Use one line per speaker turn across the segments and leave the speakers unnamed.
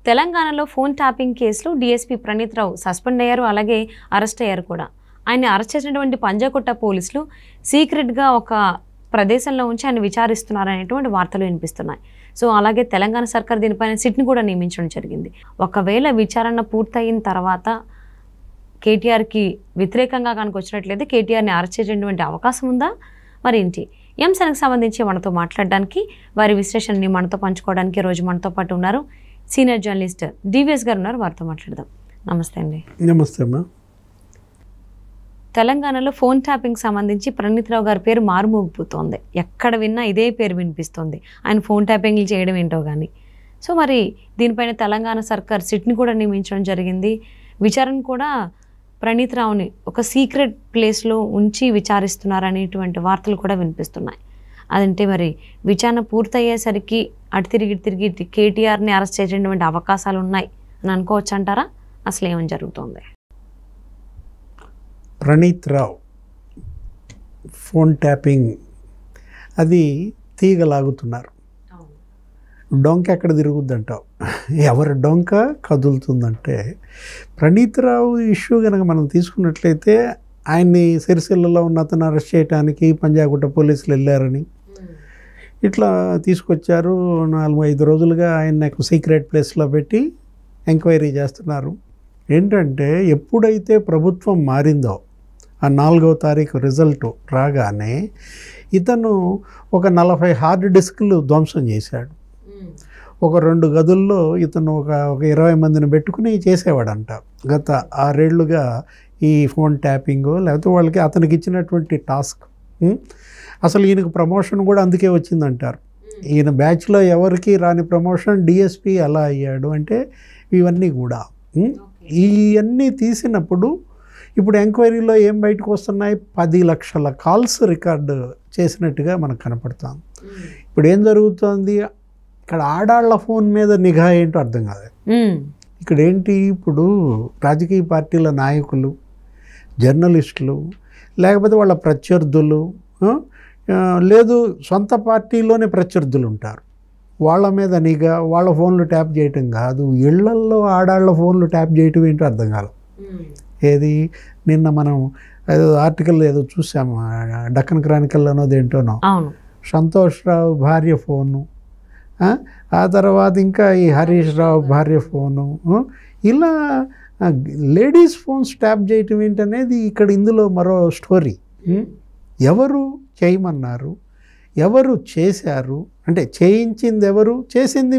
తెలంగాణలో phone tapping కేసులో DSP Praneeth రావు suspend అయ్యారు, అలాగే అరెస్ట్ అయ్యారు కూడా. ఆయన అరెస్ట్ చేసినటువంటి పంజాగుట్ట పోలీసులు సీక్రెట్గా ఒక ప్రదేశంలో ఉంచి ఆయన విచారిస్తున్నారనేటువంటి వార్తలు వినిపిస్తున్నాయి. సో అలాగే తెలంగాణ సర్కార్ దీనిపైన సిట్ని కూడా నియమించడం జరిగింది. ఒకవేళ విచారణ పూర్తయిన తర్వాత కేటీఆర్కి వ్యతిరేకంగా కనుక వచ్చినట్లయితే కేటీఆర్ని అరెస్ట్ చేసేటువంటి అవకాశం ఉందా మరేంటి? ఈ అంశానికి సంబంధించి మనతో మాట్లాడడానికి, వారి విశ్లేషణని మనతో పంచుకోవడానికి రోజు మనతో పాటు ఉన్నారు సీనియర్ జర్నలిస్ట్ డివిఎస్ గారు ఉన్నారు. వారితో మాట్లాడదాం. నమస్తే అండి.
నమస్తే అమ్మా.
తెలంగాణలో ఫోన్ ట్యాపింగ్ సంబంధించి ప్రణీత్ రావు గారి పేరు మారుమోగిపోతోంది. ఎక్కడ విన్నా ఇదే పేరు వినిపిస్తుంది. ఆయన ఫోన్ ట్యాపింగ్లు చేయడం ఏంటో కానీ. సో మరి దీనిపైన తెలంగాణ సర్కార్ సిట్ని కూడా నియమించడం జరిగింది. విచారణ కూడా ప్రణీత్ రావుని ఒక సీక్రెట్ ప్లేస్లో ఉంచి విచారిస్తున్నారనేటువంటి వార్తలు కూడా వినిపిస్తున్నాయి. అదంటే మరి విచారణ పూర్తయ్యేసరికి అటు తిరిగి కేటీఆర్ని అరెస్ట్ చేసేటువంటి అవకాశాలు ఉన్నాయి అని అనుకోవచ్చు అంటారా? అసలు ఏమని జరుగుతుంది?
ప్రణీత్ రావు ఫోన్ ట్యాపింగ్ అది తీగలాగుతున్నారు. డొంక ఎక్కడ తిరుగుద్దంటావు? ఎవరి డొంక కదులుతుందంటే ప్రణీత్ రావు ఇష్యూ కనుక మనం తీసుకున్నట్లయితే ఆయన్ని సిరిసిల్లలో ఉన్న అతను అరెస్ట్ చేయడానికి పంజాగుట్ట పోలీసులు వెళ్ళారని ఇట్లా తీసుకొచ్చారు. 4-5 రోజులుగా ఆయన సీక్రెట్ ప్లేస్లో పెట్టి ఎంక్వైరీ చేస్తున్నారు. ఏంటంటే ఎప్పుడైతే ప్రభుత్వం మారిందో ఆ 4వ తారీఖు రిజల్ట్ రాగానే ఇతను ఒక 40 హార్డ్ డిస్క్లు ధ్వంసం చేశాడు. ఒక 2 గదుల్లో ఇతను ఒక 20 మందిని పెట్టుకుని చేసేవాడంట. గత 6 ఏళ్లుగా ఈ ఫోన్ ట్యాపింగ్ లేకపోతే వాళ్ళకి అతనికి ఇచ్చినటువంటి టాస్క్. అసలు ఈయనకు ప్రమోషన్ కూడా అందుకే వచ్చిందంటారు. ఈయన బ్యాచ్లో ఎవరికి రాని ప్రమోషన్ డిఎస్పీ ఎలా అయ్యాడు అంటే ఇవన్నీ కూడా ఇవన్నీ తీసినప్పుడు ఇప్పుడు ఎంక్వైరీలో ఏం బయటకు వస్తున్నాయి? 10 లక్షల కాల్స్ రికార్డు చేసినట్టుగా మనకు కనపడుతుంది. ఇప్పుడు ఏం జరుగుతుంది? ఇక్కడ ఆడాళ్ల ఫోన్ మీద నిఘా ఏంటో అర్థం కాదు. ఇక్కడ ఏంటి? ఇప్పుడు రాజకీయ పార్టీల నాయకులు, జర్నలిస్టులు, లేకపోతే వాళ్ళ ప్రత్యర్థులు, లేదు సొంత పార్టీలోనే ప్రత్యర్థులు ఉంటారు, వాళ్ళ మీద నిఘా, వాళ్ళ ఫోన్లు ట్యాప్ చేయటం కాదు, ఇళ్లల్లో ఆడాళ్ల ఫోన్లు ట్యాప్ చేయటం ఏంటో అర్థం కాదు. ఏది నిన్న మనం ఏదో ఆర్టికల్ ఏదో చూసాము, డక్కన్ క్రానికల్ అన్నది ఏంటోనో, సంతోష్ రావు భార్య ఫోను, ఆ తర్వాత ఇంకా ఈ హరీష్ రావు భార్య ఫోను, ఇలా లేడీస్ ఫోన్స్ ట్యాప్ చేయటం ఏంటనేది ఇక్కడ ఇందులో మరో స్టోరీ. ఎవరు చేయమన్నారు, ఎవరు చేశారు అంటే చేయించింది ఎవరు, చేసింది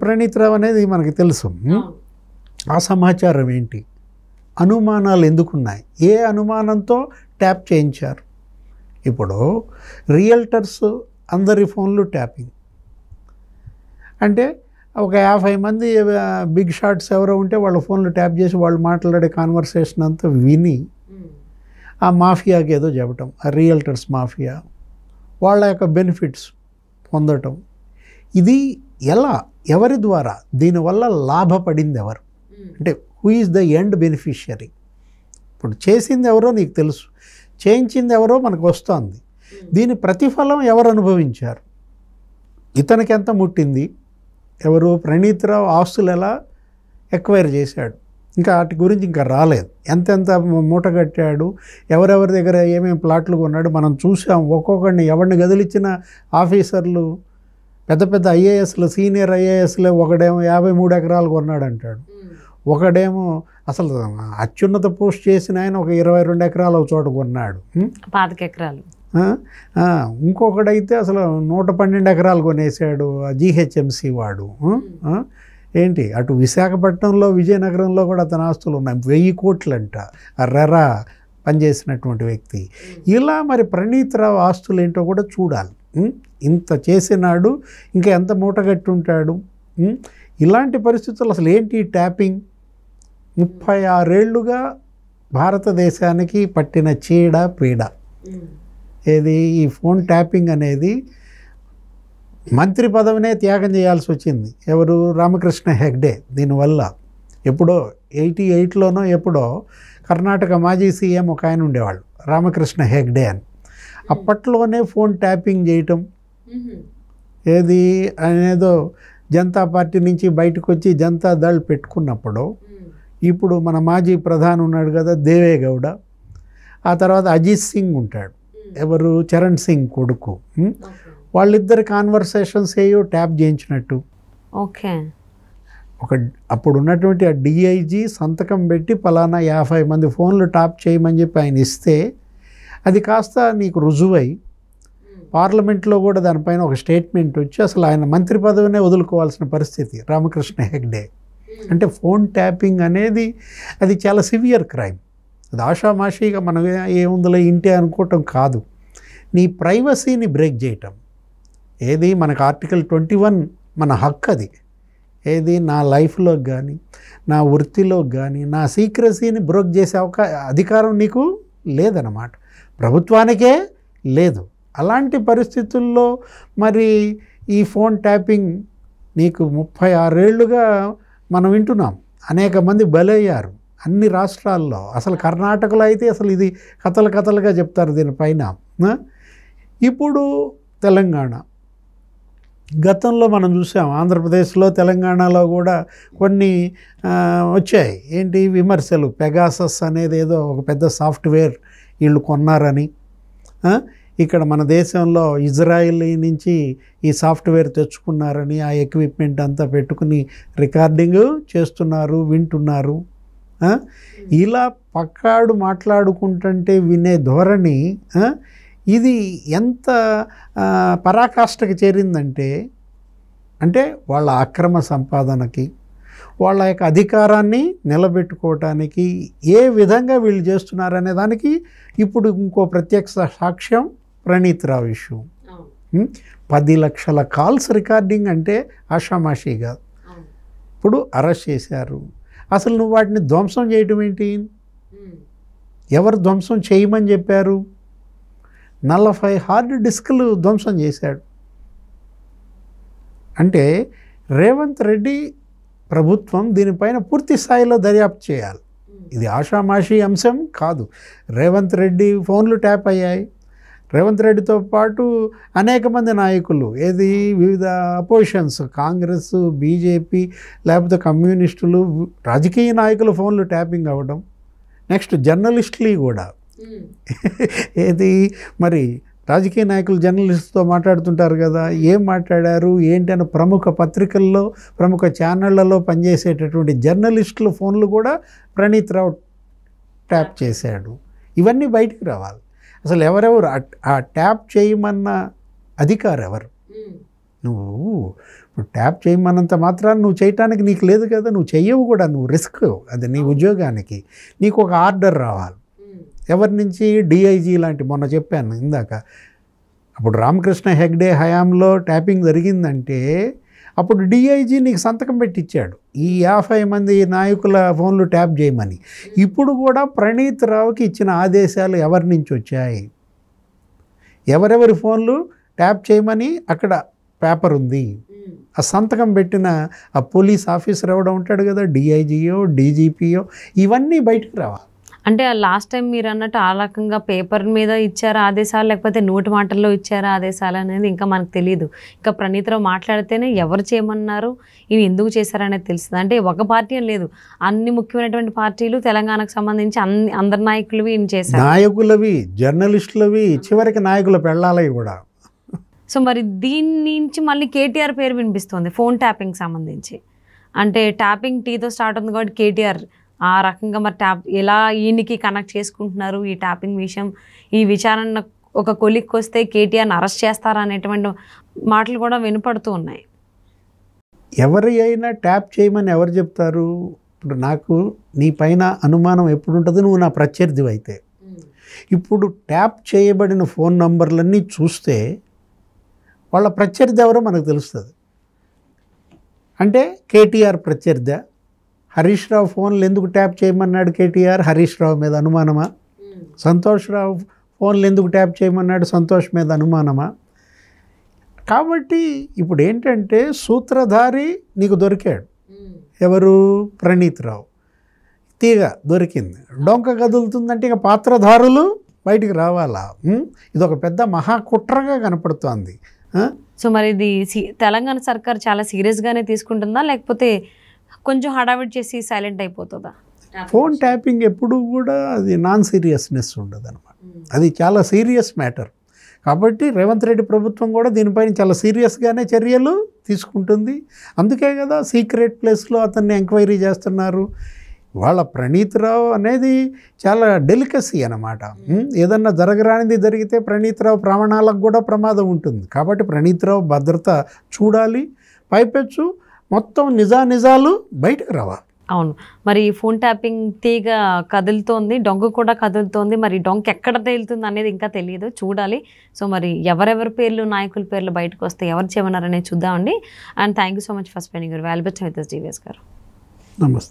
ప్రణీత్ రావు అనేది మనకి తెలుసు. ఆ సమాచారం ఏంటి, అనుమానాలు ఎందుకున్నాయి, ఏ అనుమానంతో ట్యాప్ చేయించారు? ఇప్పుడు రియల్టర్స్ అందరి ఫోన్లు ట్యాపింగ్ అంటే ఒక 50 మంది బిగ్ షాట్స్ ఎవరో ఉంటే వాళ్ళ ఫోన్లు ట్యాప్ చేసి వాళ్ళు మాట్లాడే కాన్వర్సేషన్ అంతా విని ఆ మాఫియాకి ఏదో చెప్పటం, ఆ రియల్టర్స్ మాఫియా వాళ్ళ యొక్క బెనిఫిట్స్ పొందటం. ఇది ఎలా, ఎవరి ద్వారా, దీనివల్ల లాభపడింది ఎవరు అంటే who is the end beneficiary? ఇప్పుడు చేసింది ఎవరో నీకు తెలుసు, చేయించింది ఎవరో మనకు వస్తుంది. దీని ప్రతిఫలం ఎవరు అనుభవించారు? ఇతనికి ఎంత ముట్టింది? ఎవరు? ప్రణీత్ రావు ఆస్తులు ఎలా ఎక్వైర్ చేశాడు, ఇంకా వాటి గురించి ఇంకా రాలేదు. ఎంతెంత మూట కట్టాడు, ఎవరెవరి దగ్గర ఏమేమి ప్లాట్లు కొన్నాడు మనం చూసాం. ఒక్కొక్కడిని ఎవరిని గదిలిచ్చిన ఆఫీసర్లు, పెద్ద పెద్ద ఐఏఎస్లు, సీనియర్ ఐఏఎస్లే, ఒకడేమో 53 ఎకరాలు కొన్నాడు అంటాడు, ఒకడేమో అసలు అత్యున్నత పోస్ట్ చేసిన ఆయన ఒక 22 ఎకరాలు ఒక చోట కొన్నాడు,
25 ఎకరాలు.
ఇంకొకడైతే అసలు 112 ఎకరాలు కొనేసాడు జీహెచ్ఎంసీ వాడు. ఏంటి అటు విశాఖపట్నంలో, విజయనగరంలో కూడా అతని ఆస్తులు ఉన్నాయి, 1000 కోట్లంట. రెరా పనిచేసినటువంటి వ్యక్తి. ఇలా మరి ప్రణీత్ రావు ఆస్తులు ఏంటో కూడా చూడాలి. ఇంత చేసినాడు, ఇంకా ఎంత మూటగట్టి ఉంటాడు. ఇలాంటి పరిస్థితులు అసలు ఏంటి ట్యాపింగ్? 36 ఏళ్లుగా భారతదేశానికి పట్టిన చీడ పీడ ఏది? ఈ ఫోన్ ట్యాపింగ్ అనేది. మంత్రి పదవినే త్యాగం చేయాల్సి వచ్చింది ఎవరు? రామకృష్ణ హెగ్డే. దీనివల్ల ఎప్పుడో 88లోనో ఎప్పుడో కర్ణాటక మాజీ సీఎం ఒక ఆయన ఉండేవాళ్ళు, రామకృష్ణ హెగ్డే అని. అప్పట్లోనే ఫోన్ ట్యాపింగ్ చేయటం ఏది అనేదో జనతా పార్టీ నుంచి బయటకు వచ్చి జనతాదళ్ పెట్టుకున్నప్పుడు ఇప్పుడు మన మాజీ ప్రధాని ఉన్నాడు కదా దేవేగౌడ, ఆ తర్వాత అజిత్ సింగ్ ఉంటాడు, ఎవరు చరణ్ సింగ్ కొడుకు, వాళ్ళిద్దరి కాన్వర్సేషన్స్ ఏయో ట్యాప్ చేయించినట్టు.
ఓకే,
అప్పుడు ఉన్నటువంటి ఆ డిఐజీ సంతకం పెట్టి పలానా 50 మంది ఫోన్లు ట్యాప్ చేయమని చెప్పి ఆయన ఇస్తే అది కాస్త నీకు రుజువై పార్లమెంట్లో కూడా దానిపైన ఒక స్టేట్మెంట్ వచ్చి అసలు ఆయన మంత్రి పదవినే వదులుకోవాల్సిన పరిస్థితి రామకృష్ణ హెగ్డే. అంటే ఫోన్ ట్యాపింగ్ అనేది అది చాలా సివియర్ క్రైమ్. అది ఆషామాషిగా మనం ఏముందిలే ఇంటే అనుకోవటం కాదు, నీ ప్రైవసీని బ్రేక్ చేయటం. ఏది మనకు ఆర్టికల్ 21 మన హక్కు, అది ఏది నా లైఫ్లో కానీ నా వృత్తిలో కానీ నా సీక్రసీని బ్రేక్ చేసే అధికారం నీకు లేదన్నమాట, ప్రభుత్వానికే లేదు. అలాంటి పరిస్థితుల్లో మరి ఈ ఫోన్ ట్యాపింగ్ నీకు 36 ఏళ్ళుగా మనం వింటున్నాం, అనేక మంది బలయ్యారు అన్ని రాష్ట్రాల్లో. అసలు కర్ణాటకలో అయితే అసలు ఇది కథలుగా చెప్తారు దీనిపైన. ఇప్పుడు తెలంగాణ, గతంలో మనం చూసాం ఆంధ్రప్రదేశ్లో తెలంగాణలో కూడా కొన్ని వచ్చాయి. ఏంటి విమర్శలు, పెగాసస్ అనేది ఏదో ఒక పెద్ద సాఫ్ట్వేర్ వీళ్ళు కొన్నారని, ఇక్కడ మన దేశంలో ఇజ్రాయిల్ నుంచి ఈ సాఫ్ట్వేర్ తెచ్చుకున్నారని, ఆ ఎక్విప్మెంట్ అంతా పెట్టుకుని రికార్డింగ్ చేస్తున్నారు, వింటున్నారు. ఇలా పక్కాడు మాట్లాడుకుంటుంటే వినే ధోరణి ఇది ఎంత పరాకాష్ఠకి చేరిందంటే, అంటే వాళ్ళ అక్రమ సంపాదనకి, వాళ్ళ యొక్క అధికారాన్ని నిలబెట్టుకోవటానికి ఏ విధంగా వీళ్ళు చేస్తున్నారనే దానికి ఇప్పుడు ఇంకో ప్రత్యక్ష సాక్ష్యం ప్రణీత్ రావు ఇష్యూ. 10 లక్షల కాల్స్ రికార్డింగ్ అంటే ఆషామాషి కాదు. ఇప్పుడు అరెస్ట్ చేశారు. అసలు నువ్వు వాటిని ధ్వంసం చేయటం ఏంటి? ఎవరు ధ్వంసం చేయమని చెప్పారు? 40 హార్డ్ డిస్క్లు ధ్వంసం చేశాడు. అంటే రేవంత్ రెడ్డి ప్రభుత్వం దీనిపైన పూర్తి స్థాయిలో దర్యాప్తు చేయాలి. ఇది ఆషామాషి అంశం కాదు. రేవంత్ రెడ్డి ఫోన్లు ట్యాప్ అయ్యాయి. రేవంత్ రెడ్డితో పాటు అనేక మంది నాయకులు, ఏది వివిధ అపోజిషన్స్, కాంగ్రెస్, బీజేపీ, లేకపోతే కమ్యూనిస్టులు, రాజకీయ నాయకులు ఫోన్లు ట్యాపింగ్ అవ్వడం. నెక్స్ట్ జర్నలిస్టులు కూడా, ఏది మరి రాజకీయ నాయకులు జర్నలిస్ట్తో మాట్లాడుతుంటారు కదా, ఏం మాట్లాడారు ఏంటి అని ప్రముఖ పత్రికల్లో, ప్రముఖ ఛానళ్లలో పనిచేసేటటువంటి జర్నలిస్టుల ఫోన్లు కూడా ప్రణీత్ రావు ట్యాప్ చేశాడు. ఇవన్నీ బయటికి రావాలి. అసలు ఎవరెవరు ఆ ట్యాప్ చేయమన్న అధికారం ఎవరు? నువ్వు ఇప్పుడు ట్యాప్ చేయమన్నంత మాత్రాన్ని నువ్వు చేయటానికి నీకు లేదు కదా, నువ్వు చెయ్యవు కూడా, నువ్వు రిస్క్, అది నీ ఉద్యోగానికి. నీకు ఒక ఆర్డర్ రావాలి. ఎవరి నుంచి? డిఐజీ లాంటి, మొన్న చెప్పాను ఇందాక, అప్పుడు రామకృష్ణ హెగ్డే హయాంలో ట్యాపింగ్ జరిగిందంటే అప్పుడు డిఐజీ నీకు సంతకం పెట్టించాడు ఈ 50 మంది నాయకుల ఫోన్లు ట్యాప్ చేయమని. ఇప్పుడు కూడా ప్రణీత్ రావుకి ఇచ్చిన ఆదేశాలు ఎవరి నుంచి వచ్చాయి? ఎవరెవరి ఫోన్లు ట్యాప్ చేయమని అక్కడ పేపర్ ఉంది. ఆ సంతకం పెట్టిన ఆ పోలీస్ ఆఫీసర్ ఎవడో ఉంటాడు కదా, డిఐజీయో డీజీపీయో, ఇవన్నీ బయటకు రావాలి.
అంటే లాస్ట్ టైం మీరు అన్నట్టు ఆ రకంగా పేపర్ మీద ఇచ్చారా ఆదేశాలు, లేకపోతే నోటి మాటల్లో ఇచ్చారా ఆదేశాలు అనేది ఇంకా మనకు తెలియదు. ఇంకా ప్రణీత్ రావు మాట్లాడితేనే ఎవరు చేయమన్నారు, ఇవి ఎందుకు చేశారనేది తెలుస్తుంది. అంటే ఒక పార్టీ అని లేదు, అన్ని ముఖ్యమైనటువంటి పార్టీలు తెలంగాణకు సంబంధించి అందరి నాయకులవి ఈయన చేశారు.
నాయకులవి, జర్నలిస్టులవి, చివరికి నాయకుల పెళ్ళాలవి కూడా.
సో మరి దీని నుంచి మళ్ళీ కేటీఆర్ పేరు వినిపిస్తుంది ఫోన్ ట్యాపింగ్ సంబంధించి. అంటే ట్యాపింగ్ టీతో స్టార్ట్ ఉంది కాబట్టి కేటీఆర్ ఆ రకంగా మరి ఎలా ఈయనకి కనెక్ట్ చేసుకుంటున్నారు ఈ ట్యాపింగ్ విషయం, ఈ విచారణ ఒక కొలిక్కి వస్తే కేటీఆర్ని అరెస్ట్ చేస్తారా అనేటువంటి మాటలు కూడా వినపడుతూ ఉన్నాయి.
ఎవరి అయినా ట్యాప్ చేయమని ఎవరు చెప్తారు? ఇప్పుడు నాకు నీ పైన అనుమానం ఎప్పుడు ఉంటుంది, నువ్వు నా ప్రత్యర్థి అయితే. ఇప్పుడు ట్యాప్ చేయబడిన ఫోన్ నంబర్లన్నీ చూస్తే వాళ్ళ ప్రత్యర్థి ఎవరో మనకు తెలుస్తుంది. అంటే కేటీఆర్ ప్రత్యర్థి. హరీష్ రావు ఫోన్లు ఎందుకు ట్యాప్ చేయమన్నాడు కేటీఆర్? హరీష్ రావు మీద అనుమానమా? సంతోష్ రావు ఫోన్లు ఎందుకు ట్యాప్ చేయమన్నాడు? సంతోష్ మీద అనుమానమా? కాబట్టి ఇప్పుడు ఏంటంటే సూత్రధారి నీకు దొరికాడు. ఎవరు? ప్రణీత్ రావు. తీగ దొరికింది. డొంక కదులుతుందంటే ఇక పాత్రధారులు బయటికి రావాలా? ఇది ఒక పెద్ద మహాకుట్రగా కనపడుతోంది.
సో మరి ఇది తెలంగాణ సర్కార్ చాలా సీరియస్గానే తీసుకుంటుందా, లేకపోతే కొంచెం హడావిడి చేసి సైలెంట్ అయిపోతుందా?
ఫోన్ ట్యాపింగ్ ఎప్పుడు కూడా అది నాన్ సీరియస్నెస్ ఉండదు అనమాట. అది చాలా సీరియస్ మ్యాటర్. కాబట్టి రేవంత్ రెడ్డి ప్రభుత్వం కూడా దీనిపైన చాలా సీరియస్గానే చర్యలు తీసుకుంటుంది. అందుకే కదా సీక్రెట్ ప్లేస్లో అతన్ని ఎంక్వైరీ చేస్తున్నారు. వాళ్ళ ప్రణీత్ రావు అనేది చాలా డెలికసీ అన్నమాట. ఏదన్నా జరగరానిది జరిగితే ప్రణీత్ రావు ప్రాణాలకు కూడా ప్రమాదం ఉంటుంది. కాబట్టి ప్రణీత్ రావు భద్రత చూడాలి. పైపెచ్చు మొత్తం నిజాలు బయటకు రావాలి.
అవును. మరి ఫోన్ ట్యాపింగ్ తీగ కదులుతోంది, డొంక కూడా కదులుతోంది. మరి డొంక ఎక్కడ తేలుతుంది అనేది ఇంకా తెలియదు, చూడాలి. సో మరి ఎవరెవరి పేర్లు, నాయకుల పేర్లు బయటకు వస్తే ఎవరు చేయమన్నారనేది చూద్దామండి. And thank you so much for spending your valuable time with us, GVS గారు.
నమస్తే.